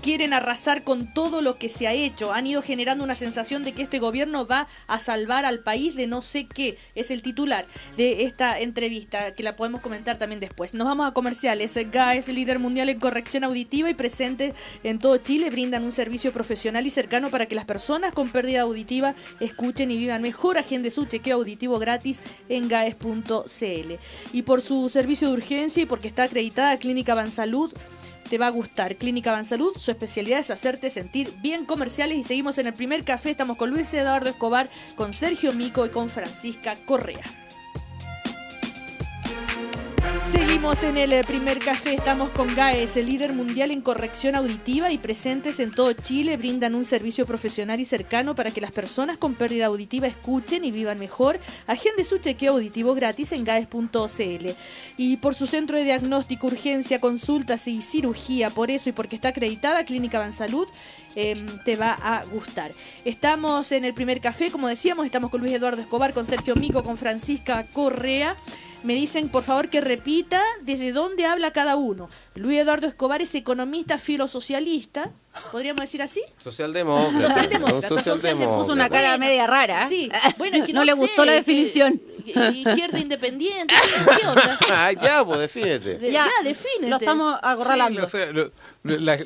quieren arrasar con todo lo que se ha hecho. Han ido generando una sensación de que este gobierno va a salvar al país de no sé qué. Es el titular de esta entrevista, que la podemos comentar también después. Nos vamos a comerciales. GAES, líder mundial en corrección auditiva y presente en todo Chile, brindan un servicio profesional y cercano para que las personas con pérdida auditiva escuchen y vivan mejor. Agende su chequeo auditivo gratis en gaes.cl. Y por su servicio de urgencia y porque está acreditada Clínica Avansalud, te va a gustar. Clínica Avansalud, su especialidad es hacerte sentir bien. Comerciales, y seguimos en el primer café. Estamos con Luis Eduardo Escobar, con Sergio Mico y con Francisca Correa. Seguimos en el primer café, estamos con GAES, el líder mundial en corrección auditiva y presentes en todo Chile, brindan un servicio profesional y cercano para que las personas con pérdida auditiva escuchen y vivan mejor. Agende su chequeo auditivo gratis en gaes.cl. Y por su centro de diagnóstico, urgencia, consultas y cirugía, por eso y porque está acreditada Clínica Avansalud, te va a gustar. Estamos en el primer café, como decíamos, estamos con Luis Eduardo Escobar, con Sergio Mico, con Francisca Correa. Me dicen, por favor, que repita desde dónde habla cada uno. Luis Eduardo Escobar es economista filosocialista, ¿podríamos decir así? Socialdemócrata. Socialdemócrata. Puso una cara media rara. Sí, bueno, es que no le sé, gustó la que- definición. Izquierda independiente, ¿qué onda? Ah, ya, pues defínete. Ya, defínete. Lo estamos acorralando. Sí, o sea,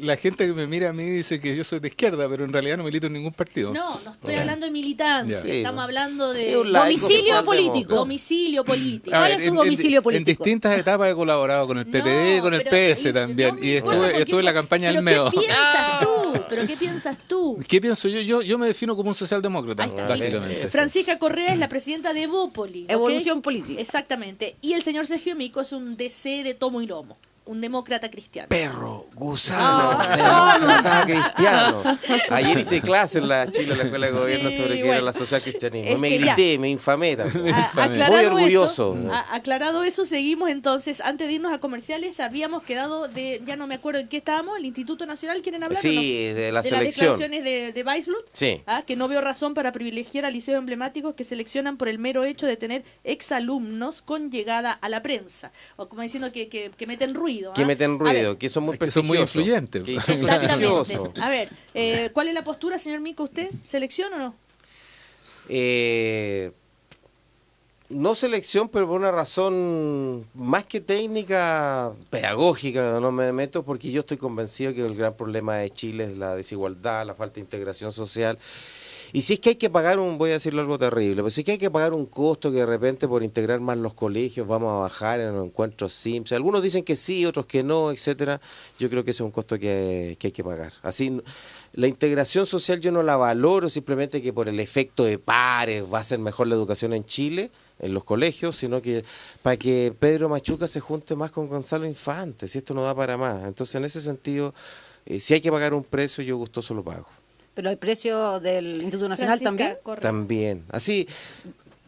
la gente que me mira a mí dice que yo soy de izquierda, pero en realidad no milito en ningún partido. No estoy hablando de militancia, Ya. Sí, estamos hablando Es de un laico Domicilio socialdemócrata. político. domicilio político. A ¿Cuál ver, es su domicilio político? En distintas etapas he colaborado con el PPD y con el pero PS no también. me Y importa porque- estuve en la campaña del ¿Pero MEO. ¿Qué piensas tú? ¿Pero qué piensas tú? ¿Qué pienso yo? Yo me defino como un socialdemócrata, Ahí está. básicamente. Francisca Correa es la presidenta de Evópoli. ¿ok? Evolución política. Exactamente. Y el señor Sergio Mico es un DC de tomo y lomo. un demócrata cristiano. Perro, gusano, demócrata cristiano. Ayer hice clase en la Chile, en la Escuela de Gobierno, sobre qué era la social cristianismo. Me grité, me infamé también. Muy orgulloso. Aclarado eso, seguimos entonces. Antes de irnos a comerciales, habíamos quedado ya no me acuerdo en qué estábamos, el Instituto Nacional, ¿quieren hablar? Sí, ¿o no? de la de selección. Las declaraciones de Weisblut, sí. Que no veo razón para privilegiar a liceos emblemáticos que seleccionan por el mero hecho de tener exalumnos con llegada a la prensa. O como diciendo que meten ruido. Que meten ruido, que son muy que son muy influyentes. Exactamente. A ver, ¿cuál es la postura, señor Mico, usted? ¿Selección o no? No selección, pero por una razón más que técnica, pedagógica, no me meto, porque yo estoy convencido que el gran problema de Chile es la desigualdad, la falta de integración social. Y si es que hay que pagar voy a decirlo algo terrible, pero si es que hay que pagar un costo que de repente por integrar más los colegios vamos a bajar en los encuentros SIMS, algunos dicen que sí, otros que no, etcétera, yo creo que ese es un costo que hay que pagar. Así, la integración social yo no la valoro simplemente que por el efecto de pares va a ser mejor la educación en Chile, en los colegios, sino que para que Pedro Machuca se junte más con Gonzalo Infante, si esto no da para más. Entonces, en ese sentido, si hay que pagar un precio, yo gustoso lo pago. Pero hay precio del Instituto Nacional también. Correcto. También. Así.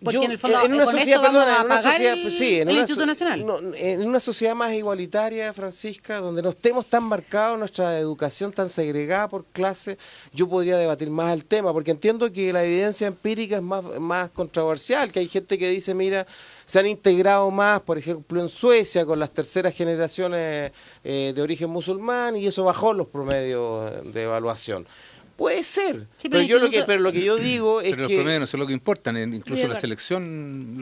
Porque yo, en el fondo, en una con sociedad, esto vamos perdona, a pagar el Instituto Nacional. En una sociedad más igualitaria, Francisca, donde no estemos tan marcados, nuestra educación tan segregada por clase, yo podría debatir más el tema, porque entiendo que la evidencia empírica es más controversial, que hay gente que dice, mira, se han integrado más, por ejemplo, en Suecia, con las terceras generaciones de origen musulmán, y eso bajó los promedios de evaluación. Puede ser, sí, pero lo que yo digo es pero que... los promedios no son lo que importan, incluso la selección...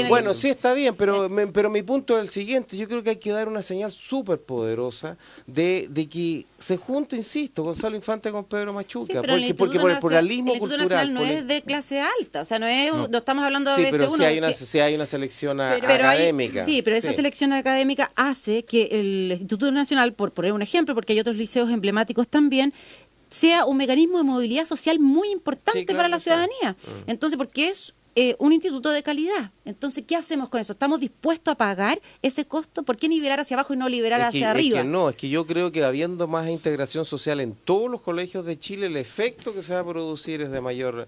Bueno, sí está bien, pero mi punto es el siguiente, yo creo que hay que dar una señal súper poderosa de que se junte, insisto, Gonzalo Infante con Pedro Machuca, sí, porque por el pluralismo el cultural... El Instituto Nacional no es de clase alta, o sea, no estamos hablando de sí, pero ABC1. Sí hay una selección académica. Pero esa selección académica hace que el Instituto Nacional, por poner un ejemplo, porque hay otros liceos emblemáticos también, sea un mecanismo de movilidad social muy importante para la ciudadanía. Entonces, porque es un instituto de calidad. Entonces, ¿qué hacemos con eso? ¿Estamos dispuestos a pagar ese costo? ¿Por qué nivelar hacia abajo y no liberar hacia arriba? Es que yo creo que habiendo más integración social en todos los colegios de Chile, el efecto que se va a producir es de mayor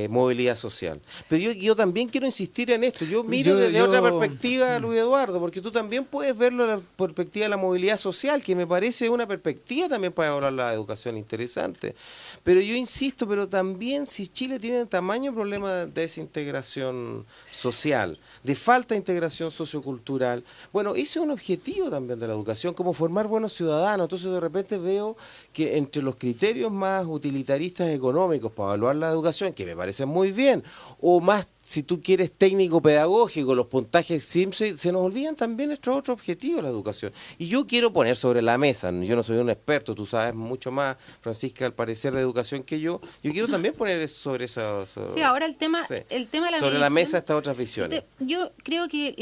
movilidad social. Pero yo también quiero insistir en esto. Yo miro desde otra perspectiva, Luis Eduardo, porque tú también puedes verlo desde la perspectiva de la movilidad social, que me parece una perspectiva también para evaluar la educación interesante. Pero yo insisto, pero también si Chile tiene tamaño problema de desintegración social, de falta de integración sociocultural, bueno, ese es un objetivo también de la educación, como formar buenos ciudadanos. Entonces de repente veo que entre los criterios más utilitaristas económicos para evaluar la educación, que me parece muy bien, o más, si tú quieres, técnico-pedagógico, los puntajes Simpson, se nos olvidan también nuestro otro objetivo, la educación. Y yo quiero poner sobre la mesa, yo no soy un experto, tú sabes mucho más, Francisca, al parecer, de educación que yo quiero también poner eso sobre eso. Sí, ahora el tema de la sobre medición, la mesa estas otras visiones. Yo creo que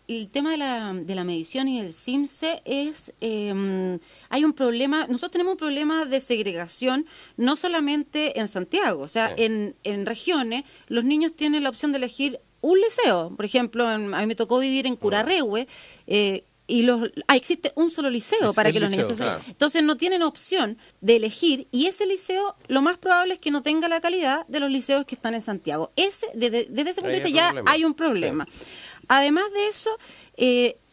el tema de la medición y el CIMSE es, hay un problema, nosotros tenemos un problema de segregación, no solamente en Santiago, o sea, en regiones, los niños tienen la opción de elegir un liceo. Por ejemplo, a mí me tocó vivir en Curarrehue, y existe un solo liceo para que los niños... Entonces no tienen opción de elegir, y ese liceo lo más probable es que no tenga la calidad de los liceos que están en Santiago. Desde ese punto de vista ya hay un problema. Sí. Además de eso,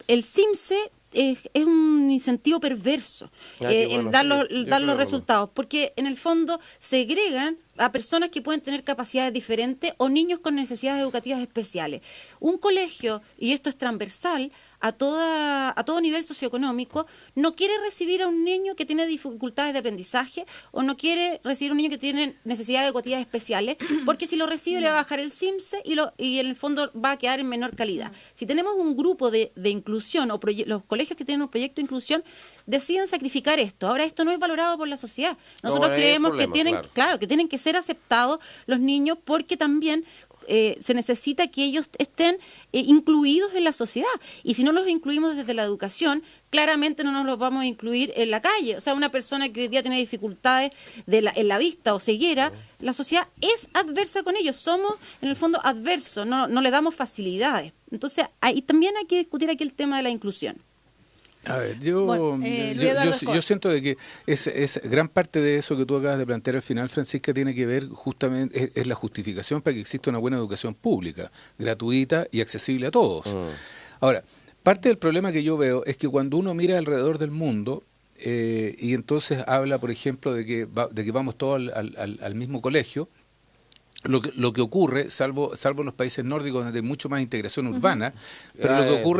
el CIMSE es un incentivo perverso dar los resultados, porque en el fondo segregan a personas que pueden tener capacidades diferentes o niños con necesidades educativas especiales. Un colegio, y esto es transversal a todo nivel socioeconómico, no quiere recibir a un niño que tiene dificultades de aprendizaje o no quiere recibir a un niño que tiene necesidades educativas especiales, porque si lo recibe le va a bajar el CIMSE y en el fondo va a quedar en menor calidad. Si tenemos un grupo de inclusión o los colegios que tienen un proyecto de inclusión deciden sacrificar esto. Ahora, esto no es valorado por la sociedad. Nosotros creemos que tienen que ser aceptados los niños, porque también se necesita que ellos estén incluidos en la sociedad. Y si no los incluimos desde la educación, claramente no nos los vamos a incluir en la calle. O sea, una persona que hoy día tiene dificultades en la vista o ceguera, la sociedad es adversa con ellos. Somos, en el fondo, adversos, no le damos facilidades. Entonces, ahí también hay que discutir aquí el tema de la inclusión. A ver, yo siento de que es gran parte de eso que tú acabas de plantear al final, Francisca, tiene que ver justamente, es la justificación para que exista una buena educación pública, gratuita y accesible a todos. Ahora, parte del problema que yo veo es que cuando uno mira alrededor del mundo, y entonces habla, por ejemplo, de que vamos todos al mismo colegio, lo que ocurre, salvo en los países nórdicos donde hay mucho más integración urbana, pero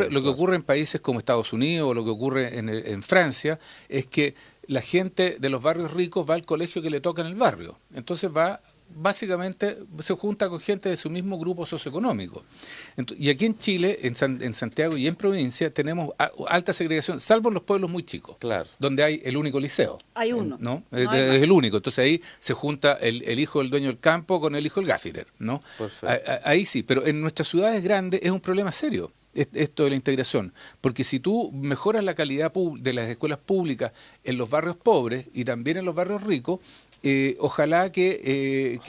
lo que ocurre en países como Estados Unidos o lo que ocurre en Francia es que la gente de los barrios ricos va al colegio que le toca en el barrio. Entonces básicamente se junta con gente de su mismo grupo socioeconómico. Y aquí en Chile, en Santiago y en provincia, tenemos alta segregación, salvo en los pueblos muy chicos, claro, donde hay el único liceo. Hay uno. ¿No? Es el único. Entonces ahí se junta el hijo del dueño del campo con el hijo del gaffiter, ¿no? Ahí sí, pero en nuestras ciudades grandes es un problema serio esto de la integración, porque si tú mejoras la calidad de las escuelas públicas en los barrios pobres y también en los barrios ricos, ojalá que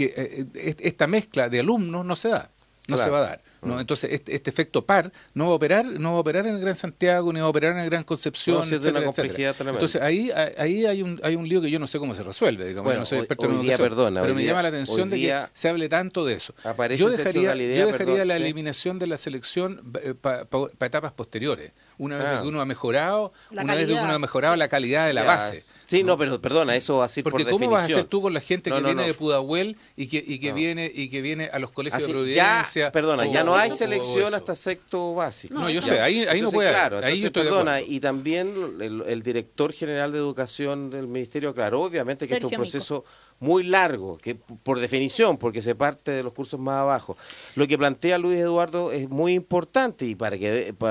esta mezcla de alumnos no se da, se va a dar, ¿no? Entonces este efecto par no va a operar en el Gran Santiago, ni va a operar en el Gran Concepción, etcétera. Entonces ahí hay un lío que yo no sé cómo se resuelve, digamos. Bueno, yo no soy experto en educación, pero me llama la atención de que se hable tanto de eso. Yo dejaría la eliminación de la selección para etapas posteriores, una vez que uno ha mejorado, la calidad de la base. Sí, no, pero perdona, eso va a ser por definición. Porque ¿cómo vas a hacer tú con la gente que viene de Pudahuel y que viene a los colegios de Providencia? Ya no hay selección hasta sexto básico. No, yo sé, ahí no puede haber. Claro, ahí yo estoy de acuerdo. Y también el director general de Educación del Ministerio aclaró, obviamente, que esto es un proceso muy largo, que por definición, porque se parte de los cursos más abajo. Lo que plantea Luis Eduardo es muy importante y para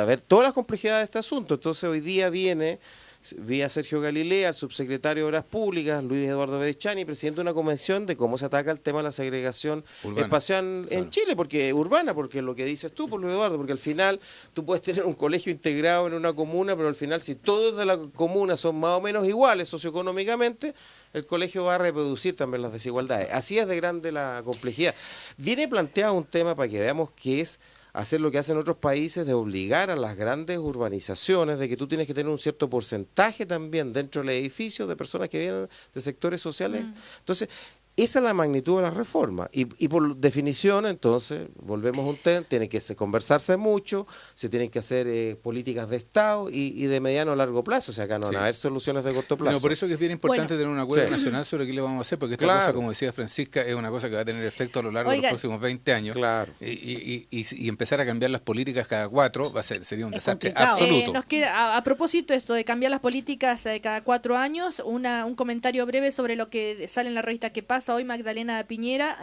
ver todas las complejidades de este asunto. Entonces hoy día viene vía Sergio Galilea, el subsecretario de Obras Públicas, Luis Eduardo Bedechani, presidente de una convención de cómo se ataca el tema de la segregación espacial en Chile, porque lo que dices tú, Luis Eduardo, porque al final tú puedes tener un colegio integrado en una comuna, pero al final si todos de la comuna son más o menos iguales socioeconómicamente, el colegio va a reproducir también las desigualdades. Así es de grande la complejidad. Viene planteado un tema para que veamos qué es hacer lo que hacen otros países, de obligar a las grandes urbanizaciones, de que tú tienes que tener un cierto porcentaje también dentro del edificio de personas que vienen de sectores sociales. Entonces, esa es la magnitud de la reforma. Y por definición, entonces, volvemos a un tema, tiene que conversarse mucho, se tienen que hacer políticas de Estado y de mediano a largo plazo. O sea, acá no van a haber soluciones de corto plazo. No, por eso que es bien importante tener un acuerdo nacional sobre qué le vamos a hacer, porque esta cosa, como decía Francisca, es una cosa que va a tener efecto a lo largo de los próximos 20 años. Claro. Y empezar a cambiar las políticas cada 4 sería un desastre absoluto. Nos queda, a propósito esto de cambiar las políticas cada 4 años, un comentario breve sobre lo que sale en la revista Que Pasa hoy, Magdalena Piñera,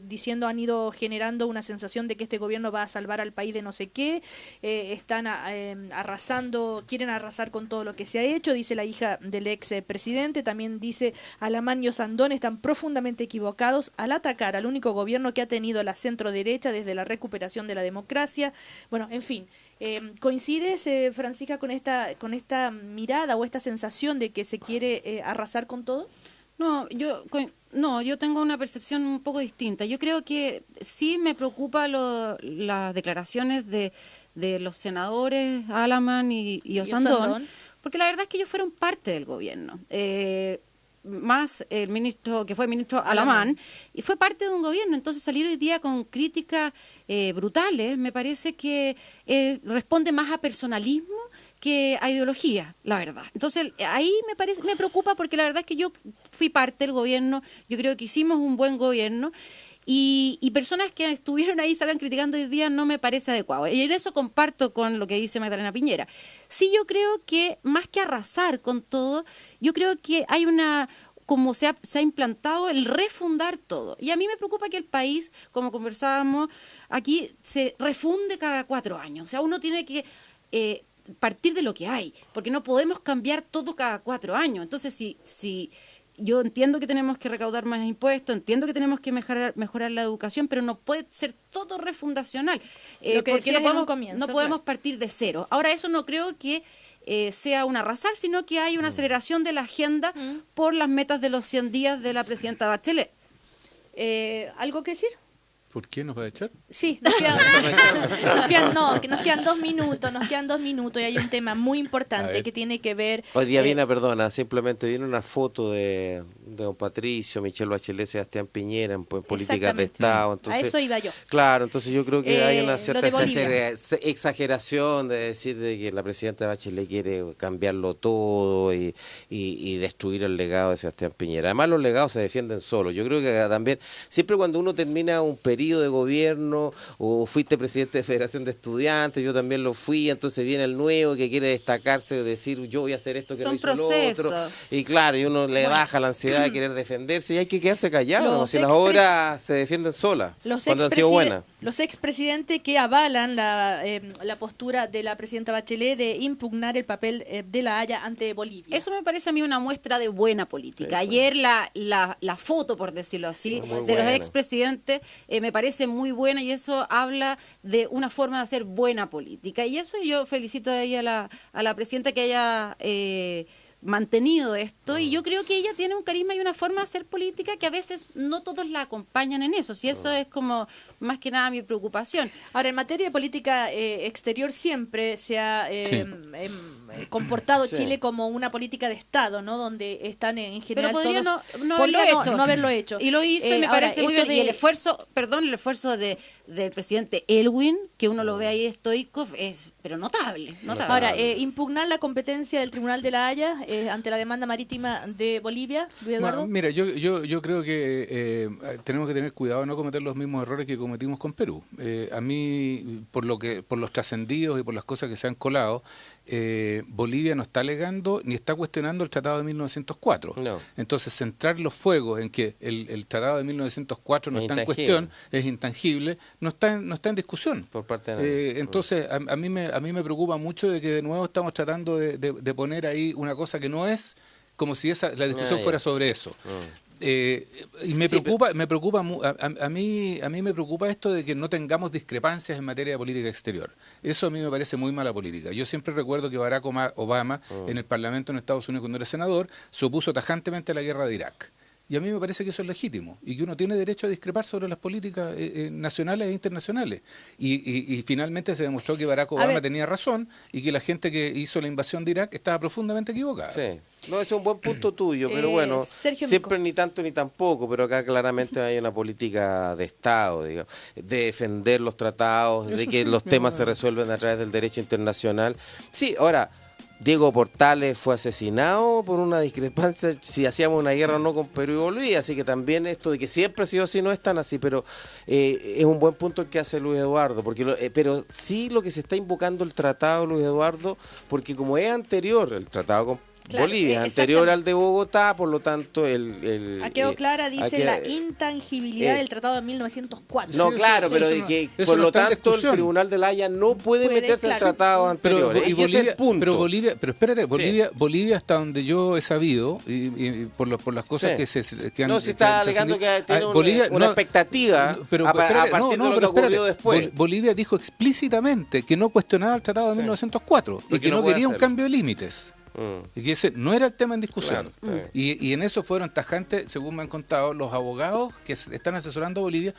diciendo han ido generando una sensación de que este gobierno va a salvar al país de no sé qué, están arrasando, quieren arrasar con todo lo que se ha hecho, dice la hija del ex presidente, también dice Alamán y Osandón están profundamente equivocados al atacar al único gobierno que ha tenido la centro derecha desde la recuperación de la democracia. Bueno, en fin, ¿coincides, Francisca, con esta mirada o esta sensación de que se quiere arrasar con todo? No, yo tengo una percepción un poco distinta. Yo creo que sí me preocupa las declaraciones de los senadores Alamán y Osandón, porque la verdad es que ellos fueron parte del gobierno. Más el ministro, que fue ministro Alamán, y fue parte de un gobierno. Entonces salir hoy día con críticas brutales me parece que responde más a personalismo que a ideología, la verdad. Entonces ahí me preocupa, porque la verdad es que yo fui parte del gobierno, yo creo que hicimos un buen gobierno, y personas que estuvieron ahí salgan criticando hoy día no me parece adecuado. Y en eso comparto con lo que dice Magdalena Piñera. Sí, yo creo que más que arrasar con todo, yo creo que hay como se ha implantado el refundar todo. Y a mí me preocupa que el país, como conversábamos aquí, se refunde cada 4 años. O sea, uno tiene que partir de lo que hay, porque no podemos cambiar todo cada 4 años. Entonces, si yo entiendo que tenemos que recaudar más impuestos, entiendo que tenemos que mejorar la educación, pero no puede ser todo refundacional, porque no podemos partir de cero. Ahora, eso no creo que sea un arrasar, sino que hay una aceleración de la agenda por las metas de los 100 días de la presidenta Bachelet. ¿Algo que decir? ¿Por qué nos va a echar? Sí, nos quedan 2 minutos y hay un tema muy importante que tiene que ver... Hoy día simplemente viene una foto de don Patricio, Michelle Bachelet, Sebastián Piñera en política de Estado. Entonces, a eso iba yo. Claro, entonces yo creo que hay una cierta exageración de decir de que la presidenta Bachelet quiere cambiarlo todo y destruir el legado de Sebastián Piñera. Además, los legados se defienden solos. Yo creo que también, siempre cuando uno termina un periodo de gobierno o fuiste presidente de Federación de Estudiantes, yo también lo fui, entonces viene el nuevo que quiere destacarse, decir yo voy a hacer esto que no hizo el otro, y claro, y uno le baja la ansiedad de querer defenderse y hay que quedarse callado, ¿no? Si las obras se defienden solas cuando han sido buenas. Los expresidentes que avalan la postura de la presidenta Bachelet de impugnar el papel de La Haya ante Bolivia. Eso me parece a mí una muestra de buena política. Ayer la foto, por decirlo así, de los expresidentes me parece muy buena y eso habla de una forma de hacer buena política. Y eso yo felicito a ella, a la presidenta, que haya mantenido esto, y yo creo que ella tiene un carisma y una forma de hacer política que a veces no todos la acompañan en eso, si eso es como más que nada mi preocupación. Ahora, en materia de política exterior siempre se ha comportado Chile como una política de Estado, ¿no? Donde están en general pero podría todos, no haberlo hecho. Y lo hizo y me parece muy bien. Y el esfuerzo del presidente Elwin, que uno lo ve ahí estoico, es pero notable. Ahora, impugnar la competencia del Tribunal de La Haya ante la demanda marítima de Bolivia, Luis Eduardo. Mira, yo creo que tenemos que tener cuidado de no cometer los mismos errores que cometimos con Perú. A mí, por los trascendidos y por las cosas que se han colado, Bolivia no está alegando ni está cuestionando el Tratado de 1904. No. Entonces, centrar los fuegos en que el Tratado de 1904 no está en cuestión, es intangible, no está en discusión. Por parte de entonces, a mí me preocupa mucho de que de nuevo estamos tratando de poner ahí una cosa que no es, como si la discusión fuera sobre eso. Y me preocupa a mí me preocupa esto de que no tengamos discrepancias en materia de política exterior. Eso a mí me parece muy mala política. Yo siempre recuerdo que Barack Obama en el Parlamento en Estados Unidos, cuando era senador, se opuso tajantemente a la guerra de Irak. Y a mí me parece que eso es legítimo y que uno tiene derecho a discrepar sobre las políticas nacionales e internacionales. Y finalmente se demostró que Barack Obama tenía razón y que la gente que hizo la invasión de Irak estaba profundamente equivocada. Sí. No, ese es un buen punto tuyo, pero bueno, siempre ni tanto ni tampoco, pero acá claramente hay una política de Estado, digamos, de defender los tratados, de que los temas se resuelven a través del derecho internacional. Sí, ahora, Diego Portales fue asesinado por una discrepancia si hacíamos una guerra o no con Perú y Bolivia, así que también esto de que siempre ha sido así no es tan así, pero es un buen punto el que hace Luis Eduardo, porque pero sí lo que se está invocando el tratado, Luis Eduardo, porque como es anterior el tratado con Bolivia, anterior al de Bogotá, por lo tanto quedó clara, dice la intangibilidad del Tratado de 1904. No, claro, pero de que por lo tanto el Tribunal de La Haya no puede meterse en tratados anteriores. Y ese es el punto. Pero espérate, Bolivia hasta donde yo he sabido y por las cosas que han... No, se está alegando que tiene una expectativa a partir de lo que ocurrió después. Bolivia dijo explícitamente que no cuestionaba el Tratado de 1904 y que no quería un cambio de límites. Y que ese no era el tema en discusión. Claro, y en eso fueron tajantes, según me han contado, los abogados que están asesorando a Bolivia,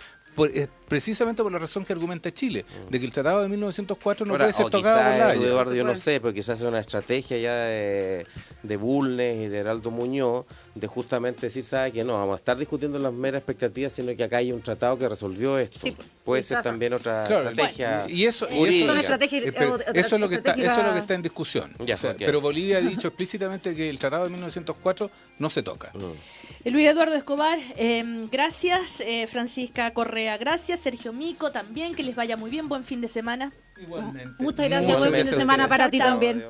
precisamente por la razón que argumenta Chile, de que el Tratado de 1904 no puede ser tocado por La Haya. Eduardo, yo no sé, pero quizás es una estrategia ya de Bulnes y de Heraldo Muñoz, de justamente decir, ¿sabe que no? Vamos a estar discutiendo las meras expectativas, sino que acá hay un tratado que resolvió esto. Sí, puede ser también otra estrategia. Y eso es lo que está en discusión. Pero Bolivia ha dicho explícitamente que el Tratado de 1904 no se toca. Luis Eduardo Escobar, gracias. Francisca Correa, gracias. Sergio Mico también, que les vaya muy bien. Buen fin de semana. Igualmente. Muchas gracias. Buen fin de semana para ti también.